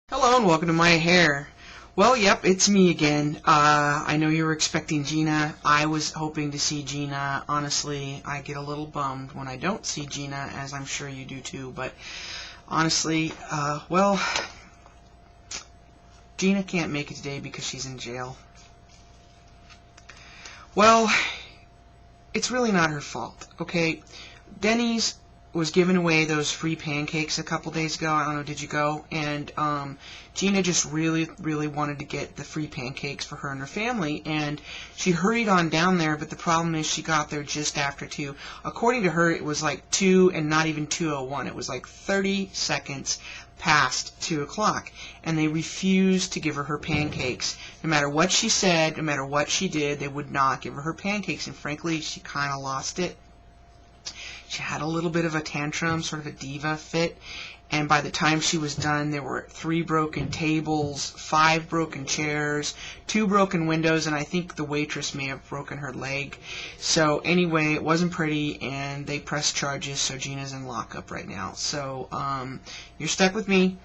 Hello and welcome to my hair. Well, yep, it's me again. I know you were expecting Gina. I was hoping to see Gina. Honestly, I get a little bummed when I don't see Gina, as I'm sure you do too. But honestly, well, Gina can't make it today because she's in jail. Well, it's really not her fault, okay? Denny's was giving away those free pancakes a couple days ago. I don't know, did you go? And Gina just really wanted to get the free pancakes for her and her family, and she hurried on down there, but the problem is she got there just after 2. According to her, it was like 2 and not even 2:01. It was like 30 seconds past 2 o'clock, and they refused to give her pancakes. No matter what she said, no matter what she did, they would not give her pancakes, and frankly, she kind of lost it. She had a little bit of a tantrum, sort of a diva fit, and by the time she was done, there were 3 broken tables, 5 broken chairs, 2 broken windows, and I think the waitress may have broken her leg. So anyway, it wasn't pretty, and they pressed charges, so Gina's in lockup right now. So you're stuck with me.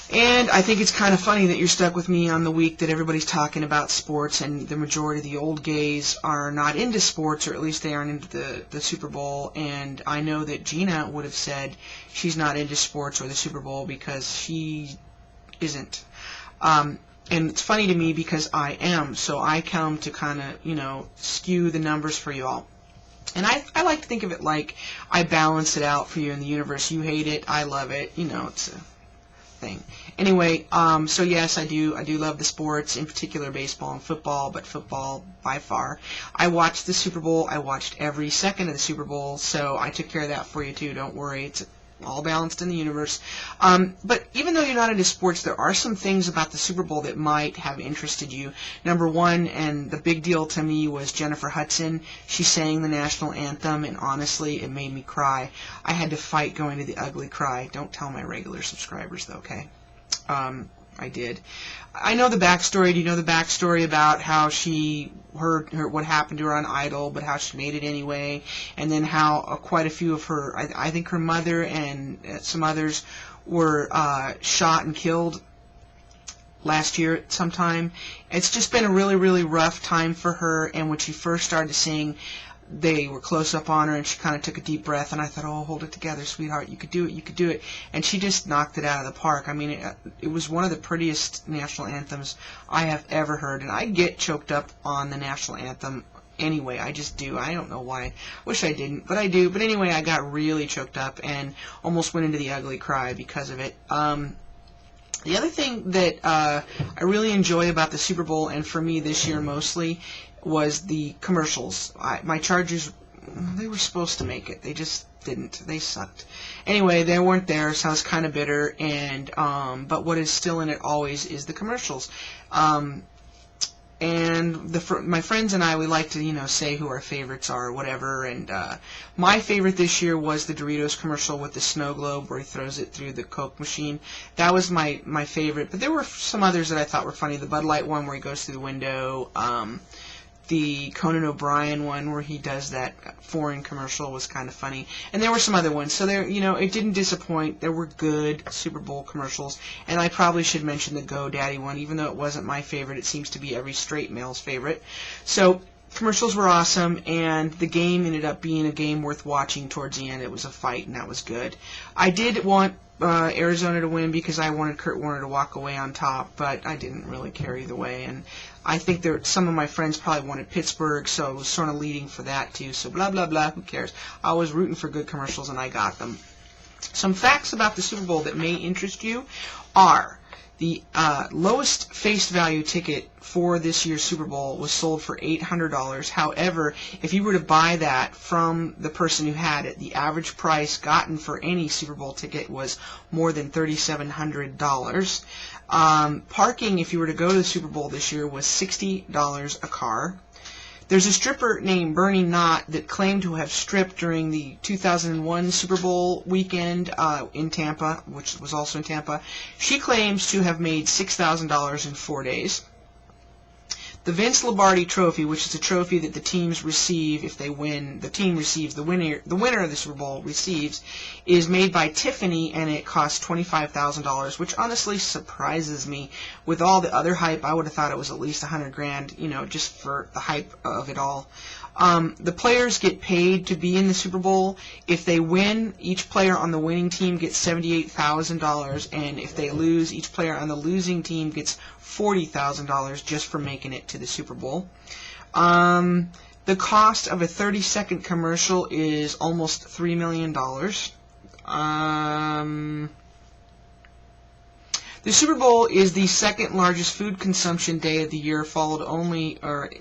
And I think it's kind of funny that you're stuck with me on the week that everybody's talking about sports, and the majority of the old gays are not into sports, or at least they aren't into the Super Bowl. And I know that Gina would have said she's not into sports or the Super Bowl because she isn't. And it's funny to me because I am, so I come to kind of, skew the numbers for you all. And I like to think of it like I balance it out for you in the universe. You hate it, I love it, it's a thing. Anyway, so yes, I do love the sports, in particular baseball and football, but football by far. I watched the Super Bowl. I watched every second of the Super Bowl, so I took care of that for you too. Don't worry, it's all balanced in the universe. But even though you're not into sports, there are some things about the Super Bowl that might have interested you. Number one, and the big deal to me, was Jennifer Hudson. She sang the national anthem, and honestly, it made me cry. I had to fight going to the ugly cry. Don't tell my regular subscribers, though, okay? I did. I know the backstory. Do you know the backstory about how she heard what happened to her on Idol, but how she made it anyway, and then how quite a few of her, I think her mother and some others were shot and killed last year sometime. It's just been a really rough time for her, and when she first started to sing, they were close up on her, and she kind of took a deep breath, and I thought, oh, hold it together, sweetheart, you could do it, you could do it. And she just knocked it out of the park. I mean, it was one of the prettiest national anthems I have ever heard, and I get choked up on the national anthem anyway. I just do. I don't know why. Wish I didn't, but I do. But anyway, I got really choked up and almost went into the ugly cry because of it. The other thing that I really enjoy about the Super Bowl, and for me this year mostly, was the commercials. My Chargers, they were supposed to make it. They just didn't. They sucked. Anyway, they weren't there, so I was kind of bitter. And but what is still in it always is the commercials. And my friends and I, we like to, say who our favorites are or whatever. And my favorite this year was the Doritos commercial with the snow globe where he throws it through the Coke machine. That was my favorite. But there were some others that I thought were funny. The Bud Light one where he goes through the window. The Conan O'Brien one where he does that foreign commercial was kind of funny. And there were some other ones. So there, it didn't disappoint. There were good Super Bowl commercials. And I probably should mention the GoDaddy one, even though it wasn't my favorite. It seems to be every straight male's favorite. So commercials were awesome, and the game ended up being a game worth watching towards the end. It was a fight, and that was good. I did want Arizona to win because I wanted Kurt Warner to walk away on top, but I didn't really care either way. And I think some of my friends probably wanted Pittsburgh, so I was sort of leading for that too. So blah, blah, blah, who cares? I was rooting for good commercials, and I got them. Some facts about the Super Bowl that may interest you are the lowest face value ticket for this year's Super Bowl was sold for $800. However, if you were to buy that from the person who had it, the average price gotten for any Super Bowl ticket was more than $3,700. Parking, if you were to go to the Super Bowl this year, was $60 a car. There's a stripper named Bernie Knott that claimed to have stripped during the 2001 Super Bowl weekend in Tampa, which was also in Tampa. She claims to have made $6,000 in 4 days. The Vince Lombardi Trophy, which is a trophy that the teams receive if they win, the team receives, the winner of the Super Bowl receives, is made by Tiffany, and it costs $25,000, which honestly surprises me. With all the other hype, I would have thought it was at least $100,000, you know, just for the hype of it all. The players get paid to be in the Super Bowl. If they win, each player on the winning team gets $78,000, and if they lose, each player on the losing team gets $40,000 just for making it to the Super Bowl. The cost of a 30-second commercial is almost $3 million. The Super Bowl is the second largest food consumption day of the year,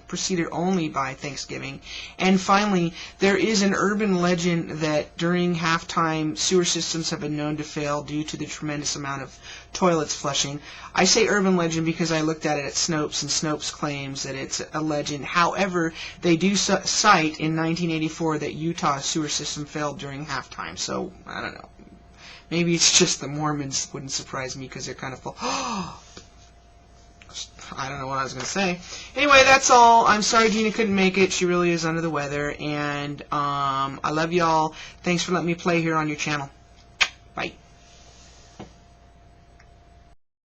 preceded only by Thanksgiving. And finally, there is an urban legend that during halftime, sewer systems have been known to fail due to the tremendous amount of toilets flushing. I say urban legend because I looked at it at Snopes, and Snopes claims that it's a legend. However, they do cite in 1984 that Utah's sewer system failed during halftime. So, I don't know. Maybe it's just the Mormons. Wouldn't surprise me because they're kind of full. I don't know what I was going to say. Anyway, that's all. I'm sorry Gina couldn't make it. She really is under the weather. And I love y'all. Thanks for letting me play here on your channel. Bye.